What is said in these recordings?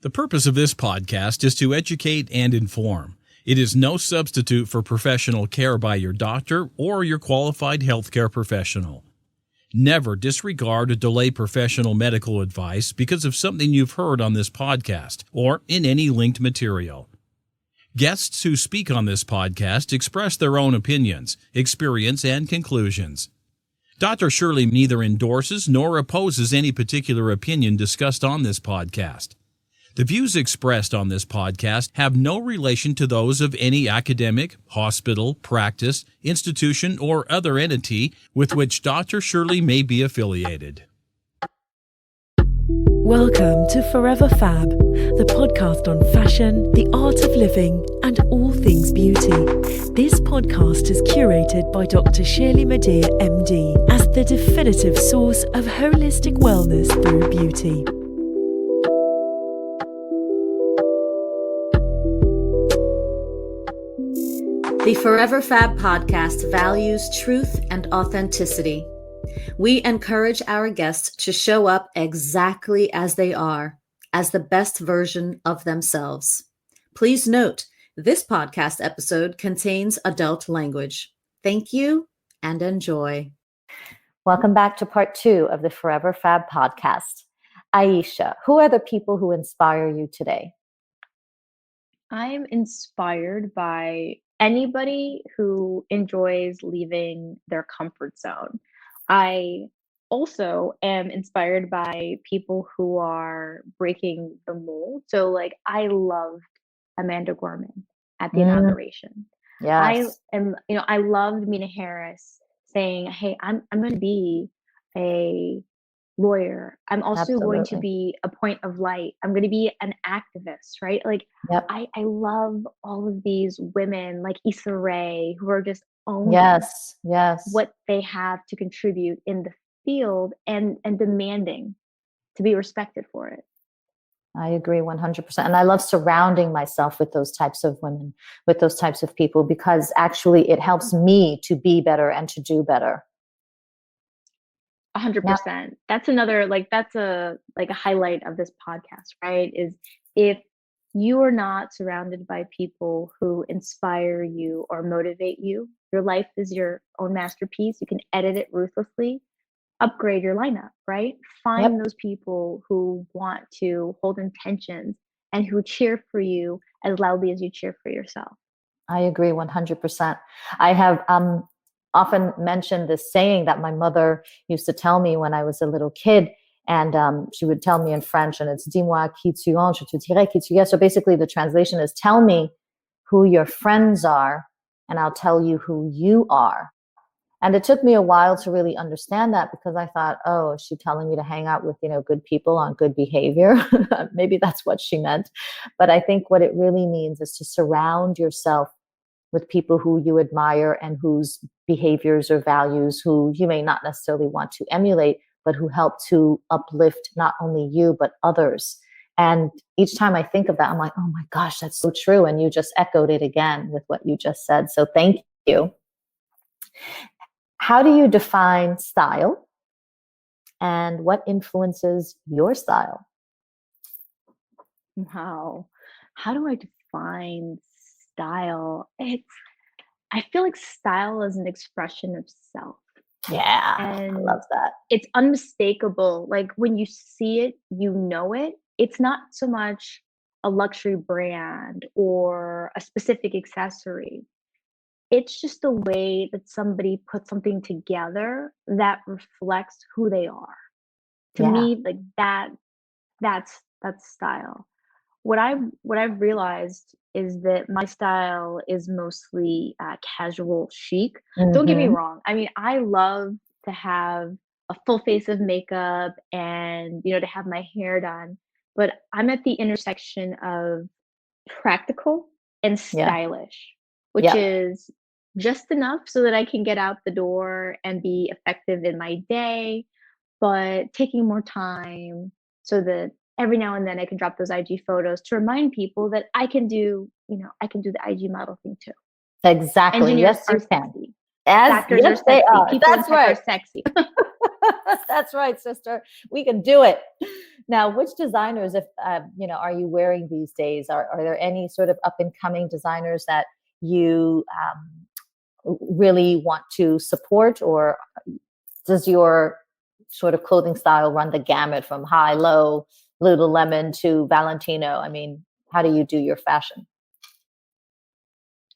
The purpose of this podcast is to educate and inform. It is no substitute for professional care by your doctor or your qualified healthcare professional. Never disregard or delay professional medical advice because of something you've heard on this podcast or in any linked material. Guests who speak on this podcast express their own opinions, experience, and conclusions. Dr. Shirley neither endorses nor opposes any particular opinion discussed on this podcast. The views expressed on this podcast have no relation to those of any academic, hospital, practice, institution, or other entity with which Dr. Shirley may be affiliated. Welcome to Forever Fab, the podcast on fashion, the art of living, and all things beauty. This podcast is curated by Dr. Shirley Madhere, MD, as the definitive source of holistic wellness through beauty. The Forever Fab podcast values truth and authenticity. We encourage our guests to show up exactly as they are, as the best version of themselves. Please note, this podcast episode contains adult language. Thank you and enjoy. Welcome back to part 2 of the Forever Fab podcast. Aisha, who are the people who inspire you today? I'm inspired by anybody who enjoys leaving their comfort zone. I also am inspired by people who are breaking the mold. So I loved Amanda Gorman at the inauguration. Yes. I loved Mina Harris saying, hey, I'm going to be a lawyer. I'm also going to be a point of light. I'm going to be an activist, right? I love all of these women like Issa Rae who are just owning what they have to contribute in the field and demanding to be respected for it. I agree 100%. And I love surrounding myself with those types of women, with those types of people, because actually it helps me to be better and to do better. 100%. That's another, that's a highlight of this podcast, right? Is if you are not surrounded by people who inspire you or motivate you, your life is your own masterpiece. You can edit it ruthlessly, upgrade your lineup, right? Find those people who want to hold intentions and who cheer for you as loudly as you cheer for yourself. I agree 100%. I have often mentioned this saying that my mother used to tell me when I was a little kid. And she would tell me in French, and it's dis-moi qui tu es, je te dirai qui tu es. So basically the translation is, tell me who your friends are, and I'll tell you who you are. And it took me a while to really understand that, because I thought, oh, is she telling me to hang out with, good people on good behavior? Maybe that's what she meant. But I think what it really means is to surround yourself with people who you admire and whose behaviors or values who you may not necessarily want to emulate, but who help to uplift not only you, but others. And each time I think of that, I'm like, oh my gosh, that's so true. And you just echoed it again with what you just said. So thank you. How do you define style? And what influences your style? Wow. How do I define style? I feel like style is an expression of self. Yeah, and I love that. It's unmistakable. When you see it, you know it. It's not so much a luxury brand or a specific accessory. It's just the way that somebody puts something together that reflects who they are. To me, that's style. What I've realized is that my style is mostly casual chic. Don't get me wrong. I mean, I love to have a full face of makeup and, to have my hair done. But I'm at the intersection of practical and stylish, which is just enough so that I can get out the door and be effective in my day, but taking more time so that every now and then I can drop those IG photos to remind people that I can do the IG model thing too. Exactly. Engineers yes, you can. sexy. Actors are sexy. Are. People That's right. are sexy. That's right, sister. We can do it. Now, which designers, if are you wearing these days? Are there any sort of up and coming designers that you really want to support, or does your sort of clothing style run the gamut from high, low, Lululemon to Valentino? I mean, how do you do your fashion?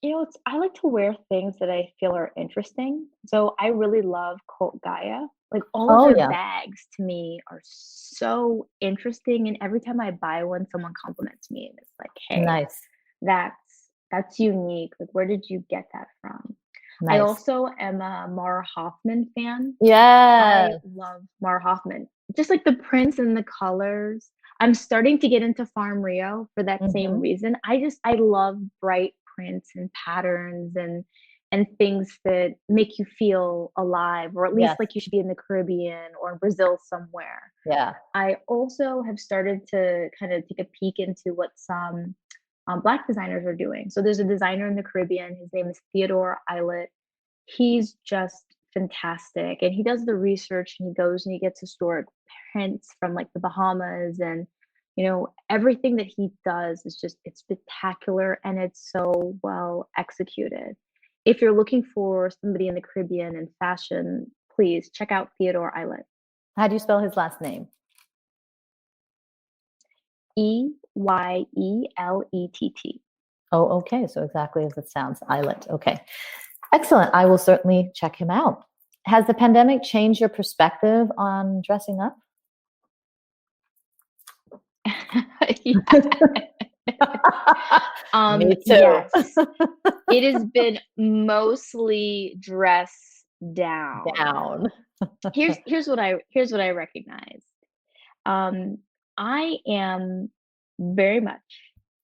I like to wear things that I feel are interesting. So I really love Cult Gaia. Like all of Oh their yeah, bags to me are so interesting. And every time I buy one, someone compliments me and it's like, hey, nice, that's that's unique. Like where did you get that from? I nice. also am a Mara Hoffman fan. Yeah, I love Mara Hoffman. Just like the prints and the colors. I'm starting to get into Farm Rio for that same hmm, reason. I love bright prints and patterns and things that make you feel alive, or at least yes, like you should be in the Caribbean or in Brazil somewhere. yeah. I also have started to kind of take a peek into what some Black designers are doing. So there's a designer in the Caribbean. His name is Theodore Eilert. He's just fantastic, and he does the research and he goes and he gets historic prints from like the Bahamas, and everything that he does is just, it's spectacular and it's so well executed. If you're looking for somebody in the Caribbean and fashion, please check out Theodore Eilert. How do you spell his last name? Eyelett. Oh, okay. So exactly as it sounds, Islet. Okay. Excellent. I will certainly check him out. Has the pandemic changed your perspective on dressing up? Me too. Yes. It has been mostly dress down. Down. Here's what I recognize. I am very much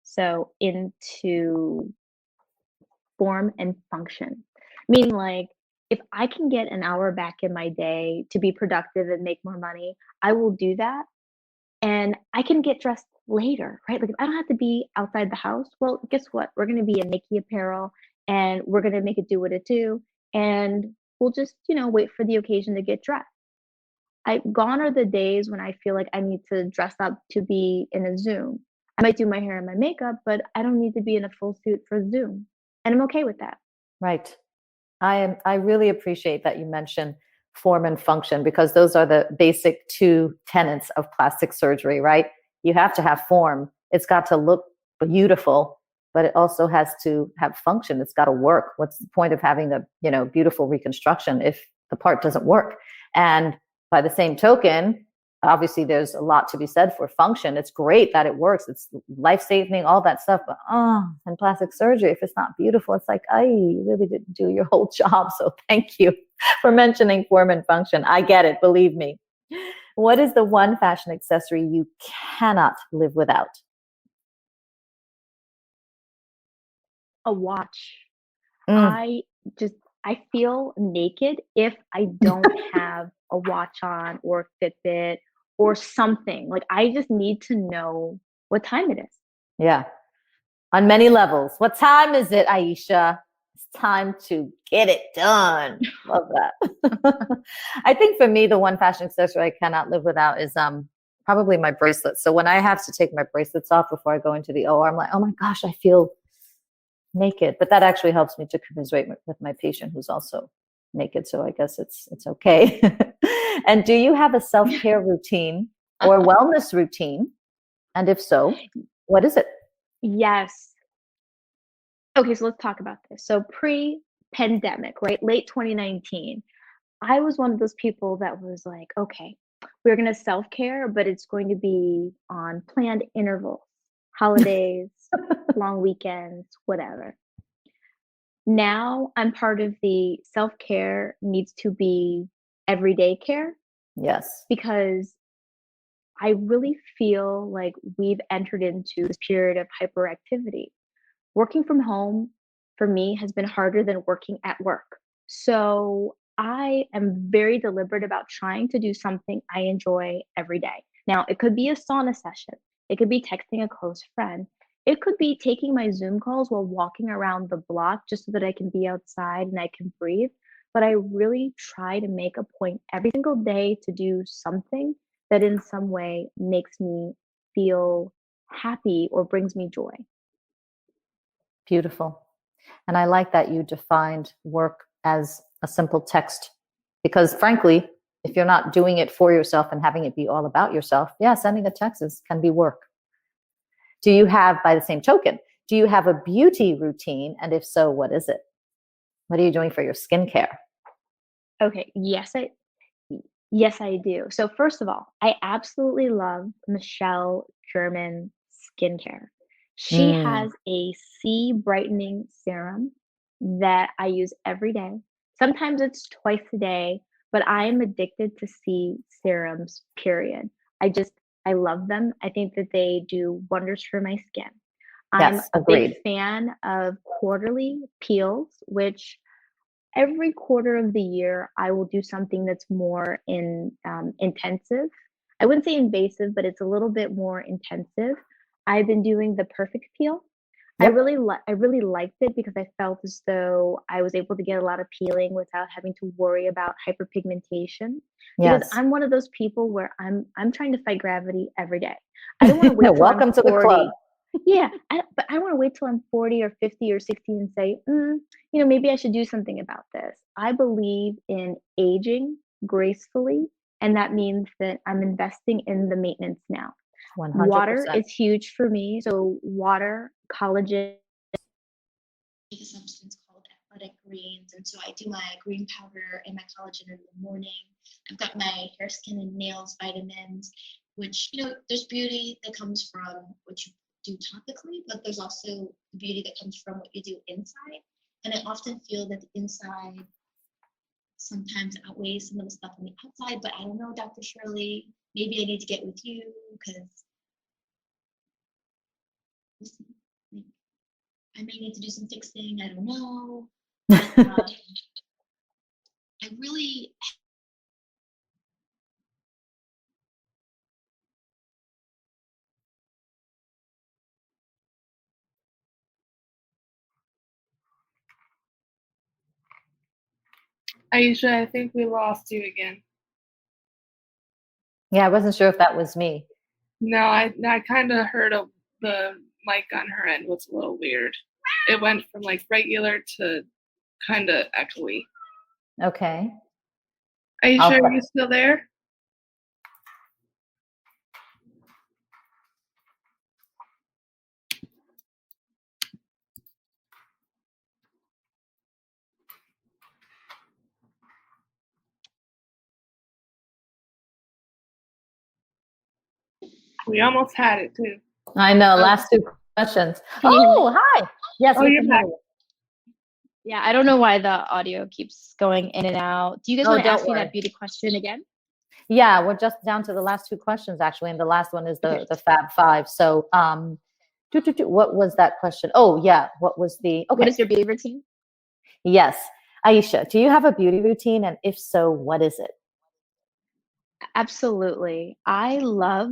so into form and function. Meaning, like, if I can get an hour back in my day to be productive and make more money, I will do that. And I can get dressed later, right? Like, if I don't have to be outside the house, well, guess what? We're going to be in Nike apparel and we're going to make it do what it do. And we'll just, wait for the occasion to get dressed. Gone are the days when I feel like I need to dress up to be in a Zoom. I might do my hair and my makeup, but I don't need to be in a full suit for Zoom. And I'm okay with that. Right. I really appreciate that you mentioned form and function, because those are the basic two tenets of plastic surgery, right? You have to have form. It's got to look beautiful, but it also has to have function. It's got to work. What's the point of having a, beautiful reconstruction if the part doesn't work? And by the same token, obviously there's a lot to be said for function. It's great that it works. It's life-saving, all that stuff. But in plastic surgery, if it's not beautiful, it's like, you really didn't do your whole job. So thank you for mentioning form and function. I get it, believe me. What is the one fashion accessory you cannot live without? A watch. Mm. I feel naked if I don't have a watch on or Fitbit or something. Like, I just need to know what time it is. Yeah. On many levels. What time is it, Aisha? It's time to get it done. Love that. I think for me, the one fashion accessory I cannot live without is probably my bracelets. So when I have to take my bracelets off before I go into the OR, I'm like, oh my gosh, I feel naked. But that actually helps me to commiserate with my patient who's also naked. So I guess it's okay. And do you have a self-care routine or wellness routine? And if so, what is it? Yes. Okay, so let's talk about this. So pre-pandemic, right? Late 2019, I was one of those people that was like, okay, we're going to self-care, but it's going to be on planned intervals, holidays, long weekends, whatever. Now I'm part of the self-care needs to be everyday care, Yes. because I really feel like we've entered into this period of hyperactivity. Working from home for me has been harder than working at work. So I am very deliberate about trying to do something I enjoy every day. Now, it could be a sauna session, it could be texting a close friend, it could be taking my Zoom calls while walking around the block just so that I can be outside and I can breathe. But I really try to make a point every single day to do something that in some way makes me feel happy or brings me joy. Beautiful. And I like that you defined work as a simple text, because frankly, if you're not doing it for yourself and having it be all about yourself, yeah, sending a text can be work. Do you have, by the same token, do you have a beauty routine? And if so, what is it? What are you doing for your skincare? Okay, yes, I do. So first of all, I absolutely love Michelle German skincare. She Mm, has a C brightening serum that I use every day. Sometimes it's twice a day, but I am addicted to C serums, period. I just I love them. I think that they do wonders for my skin. I'm yes, a big agreed. fan of quarterly peels, which every quarter of the year, I will do something that's more intensive. I wouldn't say invasive, but it's a little bit more intensive. I've been doing the perfect peel. Yep. I really liked it because I felt as though I was able to get a lot of peeling without having to worry about hyperpigmentation. Because Yes. I'm one of those people where I'm trying to fight gravity every day. I don't want to wait till I'm Welcome to the club. 40. Yeah, but I don't want to wait till I'm 40 or 50 or 60 and say, maybe I should do something about this. I believe in aging gracefully, and that means that I'm investing in the maintenance now. Water 100%. is huge for me. So water, collagen, a substance called athletic greens. And so I do my green powder and my collagen in the morning. I've got my hair, skin, and nails vitamins, which, there's beauty that comes from what you do topically, but there's also beauty that comes from what you do inside. And I often feel that the inside sometimes outweighs some of the stuff on the outside, but I don't know, Dr. Shirley, maybe I need to get with you because I may need to do some fixing. I don't know. But I really Aisha, I think we lost you again. Yeah, I wasn't sure if that was me. No, I kind of heard the mic on her end was a little weird. It went from like regular to kind of echoey. Okay. Aisha, are you still there? We almost had it too. I know. Oh, Last two questions. can you hear me? Oh, hi. Yes, Oh, we you're can hear back. you. Yeah, I don't know why the audio keeps going in and out. Do you guys Oh, want to don't ask me worry. that beauty question again? Yeah, we're just down to the last two questions actually, and the last one is Okay. the Fab Five. So, what was that question? Oh, yeah. What was the? What Okay. is your beauty routine? Yes, Aisha, do you have a beauty routine, and if so, what is it? Absolutely. I love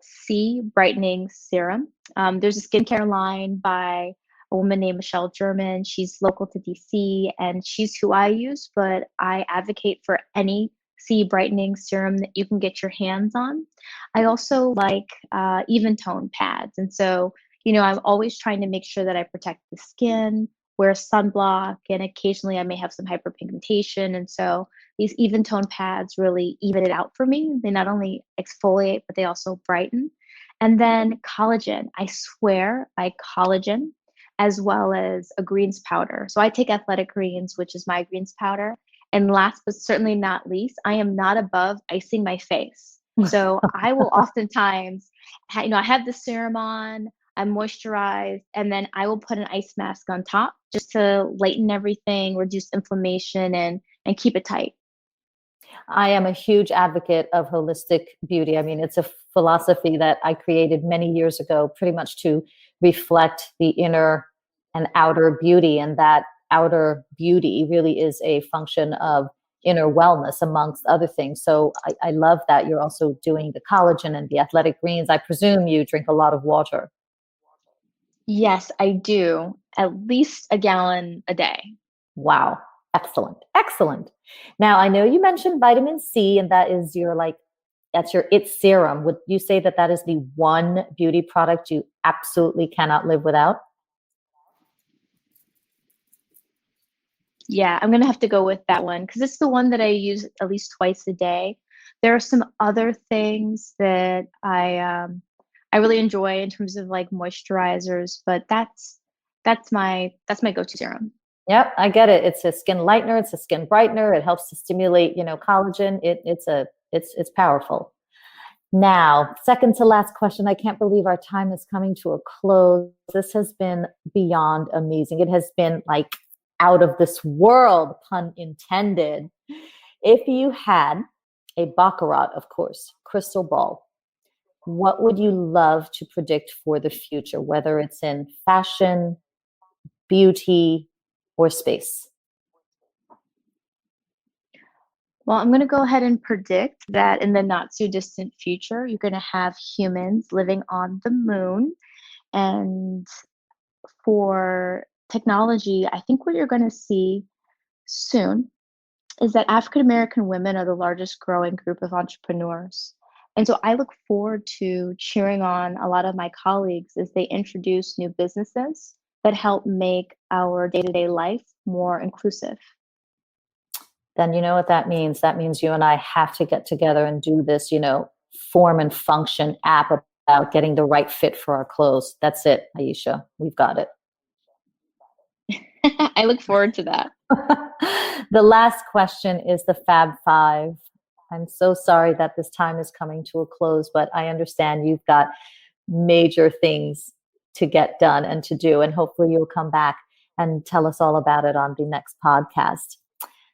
C brightening serum. There's a skincare line by a woman named Michelle German. She's local to DC and she's who I use, but I advocate for any C brightening serum that you can get your hands on. I also like even tone pads. And so, I'm always trying to make sure that I protect the skin, wear sunblock, and occasionally I may have some hyperpigmentation. And so, these even tone pads really even it out for me. They not only exfoliate, but they also brighten. And then collagen. I swear by collagen as well as a greens powder. So I take athletic greens, which is my greens powder. And last but certainly not least, I am not above icing my face. So I will oftentimes, I have the serum on, I'm moisturized, and then I will put an ice mask on top just to lighten everything, reduce inflammation, and keep it tight. I am a huge advocate of holistic beauty. I mean, it's a philosophy that I created many years ago, pretty much to reflect the inner and outer beauty. And that outer beauty really is a function of inner wellness, amongst other things. So I love that you're also doing the collagen and the athletic greens. I presume you drink a lot of water. Yes, I do. At least a gallon a day. Wow. Excellent. Excellent. Now, I know you mentioned vitamin C, and that is your like that's your it serum. Would you say that that is the one beauty product you absolutely cannot live without? Yeah, I'm going to have to go with that one because it's the one that I use at least twice a day. There are some other things that I really enjoy in terms of like moisturizers, but that's my go-to serum. Yep, I get it. It's a skin lightener. It's a skin brightener. It helps to stimulate, collagen. It's powerful. Now, second to last question. I can't believe our time is coming to a close. This has been beyond amazing. It has been like out of this world, pun intended. If you had a baccarat, of course, crystal ball, what would you love to predict for the future, whether it's in fashion, beauty, or space? Well, I'm going to go ahead and predict that in the not so distant future, you're going to have humans living on the moon. And for technology, I think what you're going to see soon is that African American women are the largest growing group of entrepreneurs. And so I look forward to cheering on a lot of my colleagues as they introduce new businesses that help make our day-to-day life more inclusive. Then you know what that means. That means you and I have to get together and do this, form and function app about getting the right fit for our clothes. That's it, Aisha. We've got it. I look forward to that. The last question is the Fab Five. I'm so sorry that this time is coming to a close, but I understand you've got major things to get done and to do, and hopefully you'll come back and tell us all about it on the next podcast.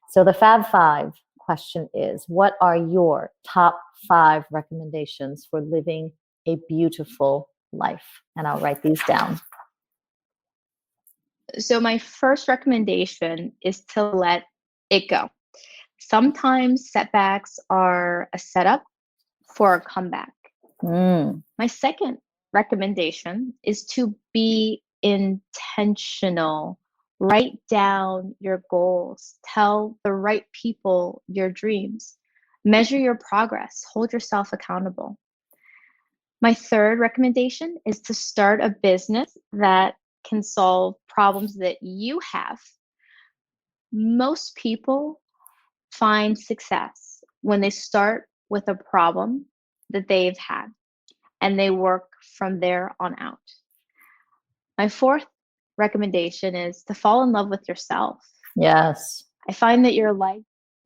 So the Fab Five question is, what are your top 5 recommendations for living a beautiful life? And I'll write these down. So my first recommendation is to let it go. Sometimes setbacks are a setup for a comeback. My second recommendation is to be intentional. Write down your goals. Tell the right people your dreams. Measure your progress. Hold yourself accountable. My third recommendation is to start a business that can solve problems that you have. Most people find success when they start with a problem that they've had and they work from there on out. My fourth recommendation is to fall in love with yourself. Yes. I find that your life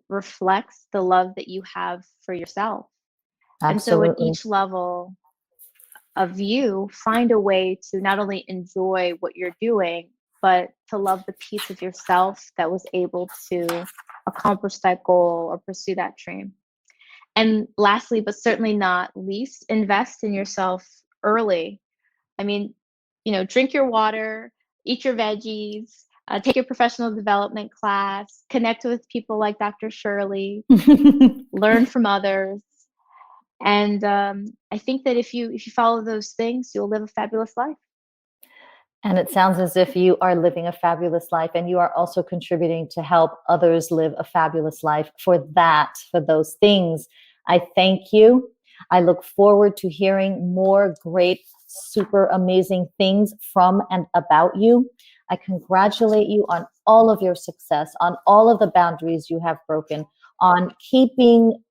reflects the love that you have for yourself. Absolutely. And so at each level of you, find a way to not only enjoy what you're doing, but to love the piece of yourself that was able to accomplish that goal or pursue that dream. And lastly, but certainly not least, invest in yourself early. I mean, drink your water, eat your veggies, take your professional development class, connect with people like Dr. Shirley, learn from others. And I think that if you follow those things, you'll live a fabulous life. And it sounds as if you are living a fabulous life, and you are also contributing to help others live a fabulous life. For those things, I thank you. I look forward to hearing more great, super amazing things from and about you. I congratulate you on all of your success, on all of the boundaries you have broken, on keeping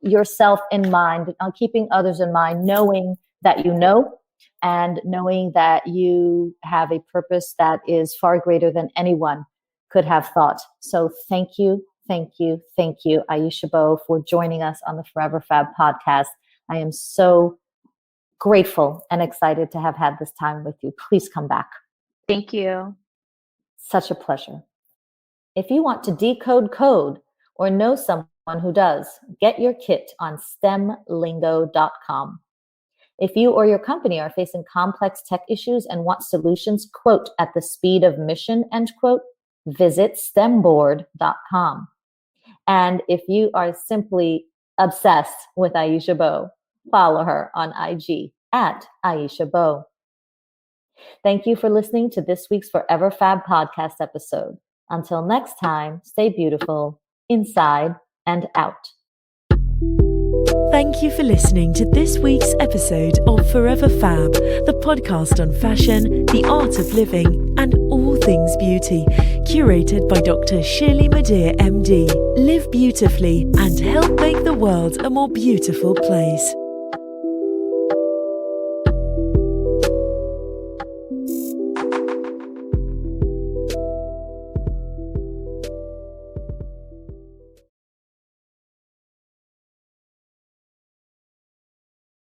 yourself in mind, on keeping others in mind, knowing that you know, and knowing that you have a purpose that is far greater than anyone could have thought. So thank you, Aisha Bowe, for joining us on the Forever Fab podcast. I am so grateful and excited to have had this time with you. Please come back. Thank you. Such a pleasure. If you want to decode code or know someone who does, get your kit on stemlingo.com. If you or your company are facing complex tech issues and want solutions, quote, at the speed of mission, end quote, visit stemboard.com. And if you are simply obsessed with Aisha Bowe, follow her on IG at Aisha Bowe. Thank you for listening to this week's Forever Fab podcast episode. Until next time, stay beautiful inside and out. Thank you for listening to this week's episode of Forever Fab, the podcast on fashion, the art of living, and all things beauty, curated by Dr. Shirley Madhere, MD. Live beautifully and help make the world a more beautiful place.